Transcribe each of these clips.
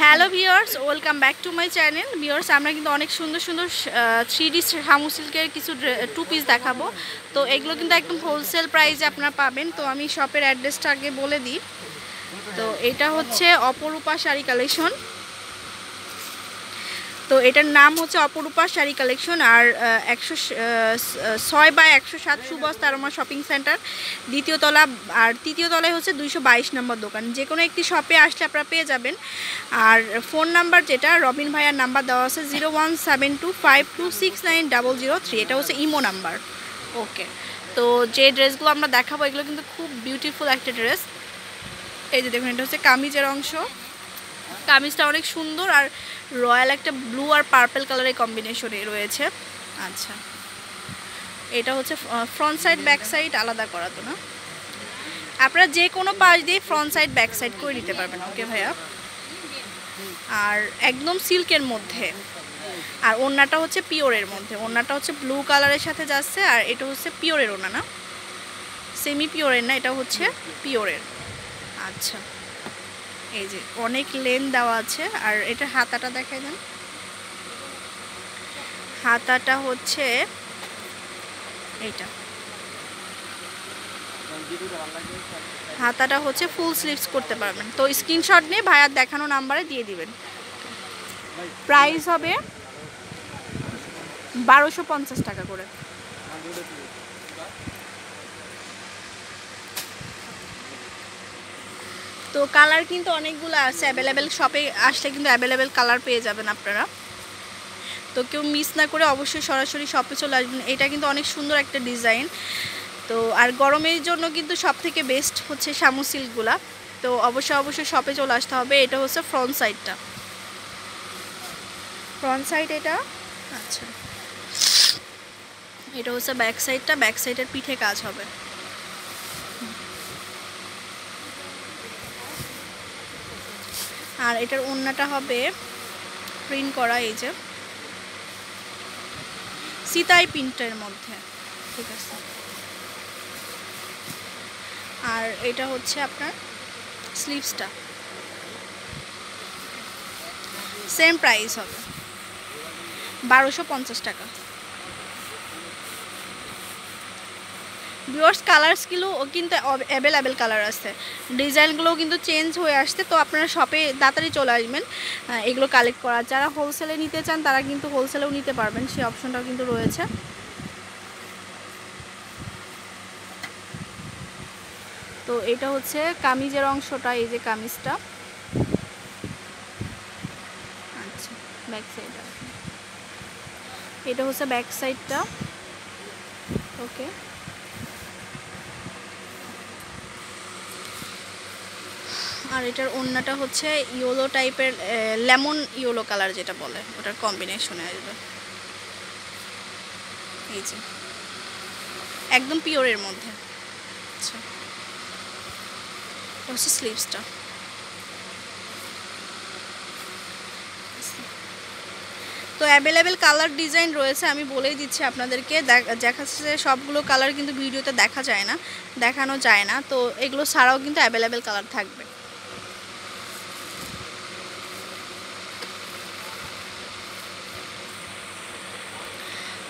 Hello viewers, welcome back to my channel. Viewers, আমরা কিন্তু অনেক সুন্দর সুন্দর 3D শামু সিল্কের কিছু টু পিস দেখাবো। তো এগুলো কিন্তু একদম হোলসেল প্রাইসে আপনারা পাবেন। তো আমি শপের অ্যাড্রেসটা আগে বলে দিই। তো এটা হচ্ছে অপরূপা শাড়ি কালেকশন। তো এটার নাম হচ্ছে অপরূপা শাড়ি কালেকশন। আর 106/107 সুবস্তা আরোমা শপিং সেন্টার, দ্বিতীয় তলা। আর তৃতীয় তলায় হচ্ছে 222 নম্বর দোকান। যে কোনো একটি শপে আসলে আপনারা পেয়ে যাবেন। আর ফোন নাম্বার যেটা রবিন ভাইয়ার নাম্বার দেওয়া আছে 017252690003, এটা হচ্ছে ইমো নাম্বার। ওকে, তো যে ড্রেসগুলো আমরা দেখাবো এগুলো কিন্তু খুব বিউটিফুল একটা ড্রেস। এই যে দেখুন, এটা হচ্ছে কামিজের অংশ। কামিজটা অনেক সুন্দর আর রয়্যাল একটা ব্লু আর পার্পল কালারের কম্বিনেশনে রয়েছে। আচ্ছা, এটা হচ্ছে ফ্রন্ট সাইড ব্যাক সাইড আলাদা করা, তো না আপনারা যে কোনো পাশ দিয়ে ফ্রন্ট সাইড ব্যাক সাইড করে নিতে পারবেন। ওকে ভাইয়া, আর একদম সিল্কের মধ্যে। আর ওড়নাটা হচ্ছে পিওরের মধ্যে। ওড়নাটা হচ্ছে ব্লু কালারের সাথে যাচ্ছে। আর এটা হচ্ছে পিওরের ওড়না, না সেমি পিওরের না, এটা হচ্ছে পিওরের। আচ্ছা, এই যে অনেক লেন দেওয়া আছে। আর এটা হাতাটা দেখাই দেন। হাতাটা হচ্ছে এইটা, হাতাটা হচ্ছে ফুল স্লিভস করতে পারবেন। তো স্ক্রিনশট নিয়ে ভাইয়ার দেখানো নাম্বারে দিয়ে দিবেন। প্রাইস হবে 1250 টাকা করে। তো কালার কিন্তু অনেকগুলো আছে অ্যাভেলেবেল। শপে আসলে কিন্তু অ্যাভেলেবেল কালার পেয়ে যাবেন আপনারা। তো কেউ মিস না করে অবশ্যই সরাসরি শপে চলে আসবেন। এটা কিন্তু অনেক সুন্দর একটা ডিজাইন। তো আর গরমের জন্য কিন্তু সব থেকে বেস্ট হচ্ছে শামু সিল্কগুলা। তো অবশ্যই শপে চলে আসতে হবে। এটা হচ্ছে ফ্রন্ট সাইডটা, ফ্রন্ট সাইড এটা। আচ্ছা, এটা হচ্ছে ব্যাক সাইডটা। ব্যাক সাইডের পিঠে কাজ হবে। আর এটার ওড়নাটা হবে প্রিন্ট করা, এই যে সীতাই প্রিন্টের মধ্যে, ঠিক আছে। আর এটা হচ্ছে আপনার স্লিভসটা, সেম প্রাইস হবে 1250 টাকা। ভিউয়ার্স, কালারসগুলো কিন্তু অ্যাভেলেবেল কালার আছে। ডিজাইনগুলোও কিন্তু চেঞ্জ হয়ে আসছে। তো আপনারা শপে তাড়াতাড়ি চলে আসবেন এগুলো কালেক্ট করা। যারা হোলসেলে নিতে চান তারা কিন্তু হোলসেলেও নিতে পারবেন, সেই অপশনটাও কিন্তু রয়েছে। তো এটা হচ্ছে কামিজের অংশটা, এই যে কামিজটা। আচ্ছা, ব্যাক সাইড, এটা হচ্ছে ব্যাক সাইডটা। ওকে, আর এটার ওড়নাটা হচ্ছে ইয়েলো টাইপের, লেমন ইয়েলো কালার যেটা বলে, ওটার কম্বিনেশনে আসবে। এই যে একদম পিওরের মধ্যে। আচ্ছা, এটা হচ্ছে স্লিভসটা। তো অ্যাভেলেবেল কালার ডিজাইন রয়েছে, আমি বলেই দিচ্ছি আপনাদেরকে। দেখাচ্ছে সবগুলো কালার কিন্তু ভিডিওতে দেখা যায় না, দেখানো যায় না। তো এগুলো ছাড়াও কিন্তু অ্যাভেলেবেল কালার থাকবে।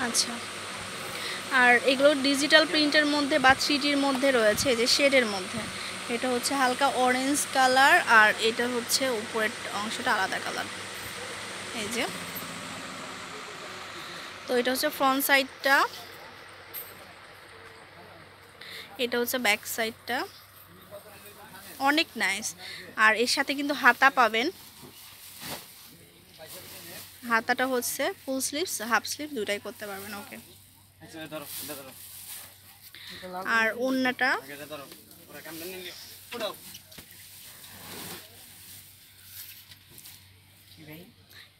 আচ্ছা, আর এগুলো ডিজিটাল প্রিন্টের মধ্যে বা 3Dর মধ্যে রয়েছে, এই যে শেডের মধ্যে। এটা হচ্ছে হালকা অরেঞ্জ কালার, আর এটা হচ্ছে উপরের অংশটা আলাদা কালার, এই যে। তো এটা হচ্ছে ফ্রন্ট সাইডটা, এটা হচ্ছে ব্যাক সাইডটা। অনেক নাইস। আর এর সাথে কিন্তু হাতা পাবেন। হাতাটা হচ্ছে ফুল স্লিভস, হাফ স্লিভ দুটাই করতে পারবেন। ওকে, আর ওড়নাটা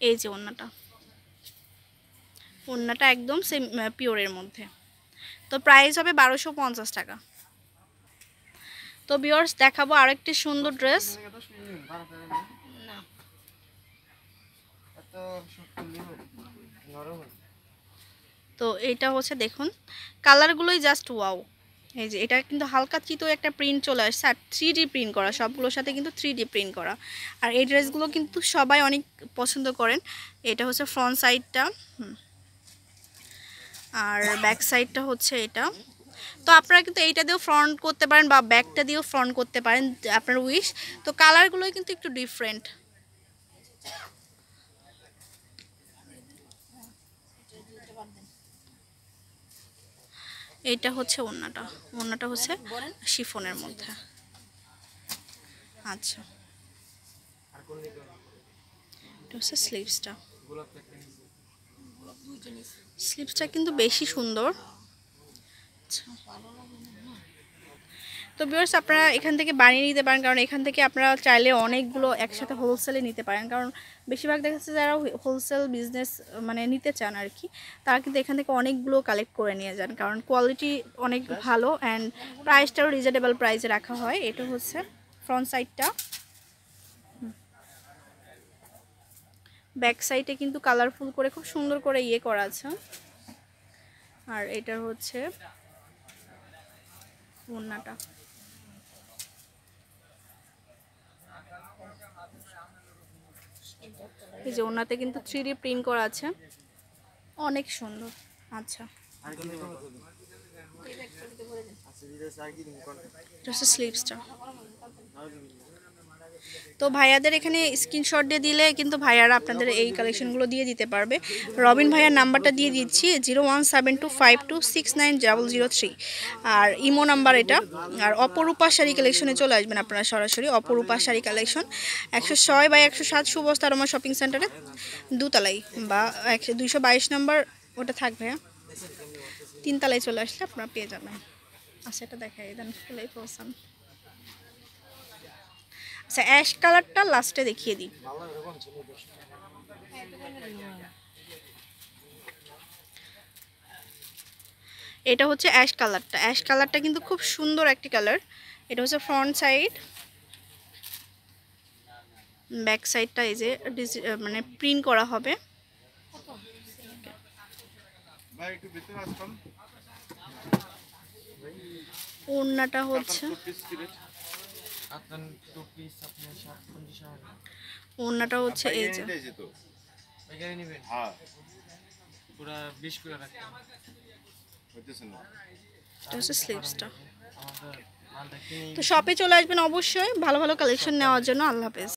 এই যে ওড়নাটা একদম সেম পিওরের মধ্যে। তো প্রাইস হবে 1250 টাকা। তো ভিউয়ার্স, দেখাবো আরেকটি সুন্দর ড্রেস। তো এইটা হচ্ছে দেখুন, কালারগুলোই জাস্ট ওয়াও। এই যে এটা কিন্তু হালকা চিতো একটা প্রিন্ট চলে আসছে, আর 3D প্রিন্ট করা, সবগুলোর সাথে কিন্তু 3D প্রিন্ট করা। আর এই ড্রেসগুলো কিন্তু সবাই অনেক পছন্দ করেন। এটা হচ্ছে ফ্রন্ট সাইডটা, আর ব্যাক সাইডটা হচ্ছে এটা। তো আপনারা কিন্তু এইটা দিয়েও ফ্রন্ট করতে পারেন বা ব্যাকটা দিয়েও ফ্রন্ট করতে পারেন, আপনার উইশ। তো কালারগুলো কিন্তু একটু ডিফারেন্ট। এইটা হচ্ছে ওড়নাটা, ওড়নাটা হচ্ছে শিফনের মধ্যে। আচ্ছা, এটা হচ্ছে স্লিভসটা। স্লিভসটা কিন্তু বেশি সুন্দর। আচ্ছা, তো ভিউয়ার্স আপনারা এখান থেকে বানিয়ে নিতে পারেন, কারণ এখান থেকে আপনারা চাইলে অনেকগুলো একসাথে হোলসেলে নিতে পারেন। কারণ বেশিরভাগ দেখা যাচ্ছে যারা হোলসেল বিজনেস মানে নিতে চান আর কি, তারা কিন্তু এখান থেকে অনেকগুলো কালেক্ট করে নিয়ে যান, কারণ কোয়ালিটি অনেক ভালো অ্যান্ড প্রাইসটাও রিজনেবল প্রাইসে রাখা হয়। এটা হচ্ছে ফ্রন্ট সাইডটা। ব্যাক সাইডে কিন্তু কালারফুল করে খুব সুন্দর করে ইয়ে করা আছে। আর এটা হচ্ছে ওড়নাটা। এই যে ওড়নাতে কিন্তু 3D প্রিন্ট করা আছে, অনেক সুন্দর। আচ্ছা, এটা হচ্ছে স্লিভসটা। তো ভাইয়াদের এখানে স্ক্রিনশট দিয়ে দিলে কিন্তু ভাইয়ারা আপনাদের এই কালেকশনগুলো দিয়ে দিতে পারবে। রবিন ভাইয়ার নাম্বারটা দিয়ে দিচ্ছি 017252690003, আর ইমো নাম্বার এটা। আর অপরূপা শাড়ি কালেকশনে চলে আসবেন আপনারা সরাসরি। অপরূপা শাড়ি কালেকশন 106/107 সুবস্তা আরমা শপিং সেন্টারে দোতলায়, বা 222 নম্বর ওটা থাকবে, 3 তলায় চলে আসলে আপনারা পেয়ে যাবেন। আচ্ছা, এটা দেখাই দেন ফুলাই পৌঁছান। আচ্ছা, অ্যাশ কালারটা লাস্টে দেখিয়ে দিই। এটা হচ্ছে অ্যাশ কালারটা। অ্যাশ কালারটা কিন্তু খুব সুন্দর একটি কালার। এটা হচ্ছে ফ্রন্ট সাইড, ব্যাক সাইডটা এই যে মানে প্রিন্ট করা হবে। ওড়নাটা হচ্ছে, ওড়নাটা হচ্ছে এই যে, এটা হচ্ছে স্লিভসটা। তো শপে চলে আসবেন অবশ্যই ভালো ভালো কালেকশন নেওয়ার জন্য। আল্লাহ হাফেজ।